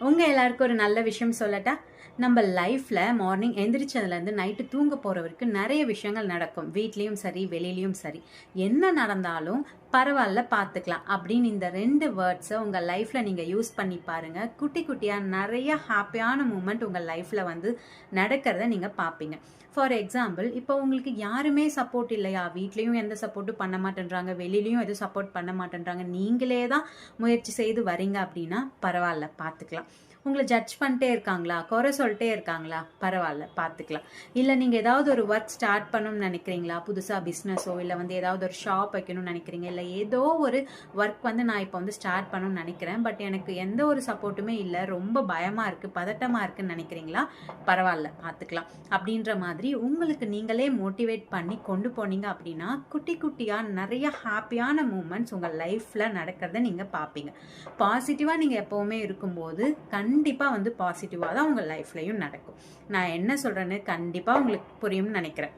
உங்கள் எல்லாருக்கும் ஒரு நல்ல விஷயம் சொல்லட்டா. நம்ம லைஃப்பில் மார்னிங் எந்திரிச்சதுலேருந்து நைட்டு தூங்க போகிற வரைக்கும் நிறைய விஷயங்கள் நடக்கும். வீட்லேயும் சரி, வெளியிலையும் சரி. என்ன நடந்தாலும் பரவாயில்ல, பார்த்துக்கலாம் அப்படின்னு இந்த 2 வேர்ட்ஸை உங்கள் லைஃப்பில் நீங்கள் யூஸ் பண்ணி பாருங்கள். குட்டி குட்டியாக நிறைய ஹாப்பியான மூமெண்ட் உங்கள் லைஃப்பில் வந்து நடக்கிறத நீங்கள் பார்ப்பீங்க. ஃபார் எக்ஸாம்பிள், இப்போ உங்களுக்கு யாருமே சப்போர்ட் இல்லையா, வீட்லேயும் எந்த சப்போர்ட்டும் பண்ண மாட்டேன்றாங்க, வெளியிலையும் எதுவும் சப்போர்ட் பண்ண மாட்டேன்றாங்க, நீங்களே தான் முயற்சி செய்து வரீங்க அப்படின்னா பரவாயில்ல, பார்த்துக்கலாம். உங்களை ஜட்ஜ் பண்ணிட்டே இருக்காங்களா, குறை சொல்லிட்டே இருக்காங்களா, பரவாயில்ல, பார்த்துக்கலாம். இல்லை நீங்கள் ஏதாவது ஒரு ஒர்க் ஸ்டார்ட் பண்ணணும்னு நினைக்கிறீங்களா, புதுசாக பிஸ்னஸோ இல்லை வந்து ஏதாவது ஒரு ஷாப் வைக்கணும்னு நினைக்கிறீங்க, இல்லை ஏதோ ஒரு ஒர்க் வந்து நான் இப்போ வந்து ஸ்டார்ட் பண்ணணும்னு நினைக்கிறேன், பட் எனக்கு எந்த ஒரு சப்போர்ட்டுமே இல்லை, ரொம்ப பயமாக இருக்குது, பதட்டமாக இருக்குன்னு நினைக்கிறீங்களா, பரவாயில்ல, பார்த்துக்கலாம். அப்படின்ற மாதிரி உங்களுக்கு நீங்களே மோட்டிவேட் பண்ணி கொண்டு போனீங்க அப்படின்னா குட்டி குட்டியாக நிறைய ஹாப்பியான மூமெண்ட்ஸ் உங்கள் லைஃப்பில் நடக்கிறத நீங்கள் பார்ப்பீங்க. பாசிட்டிவாக நீங்கள் எப்போவுமே இருக்கும்போது கண்டிப்பாக வந்து பாசிட்டிவாக தான் உங்கள் லைஃப்லையும் நடக்கும். நான் என்ன சொல்கிறேன்னு கண்டிப்பாக உங்களுக்கு புரியும்னு நினைக்கிறேன்.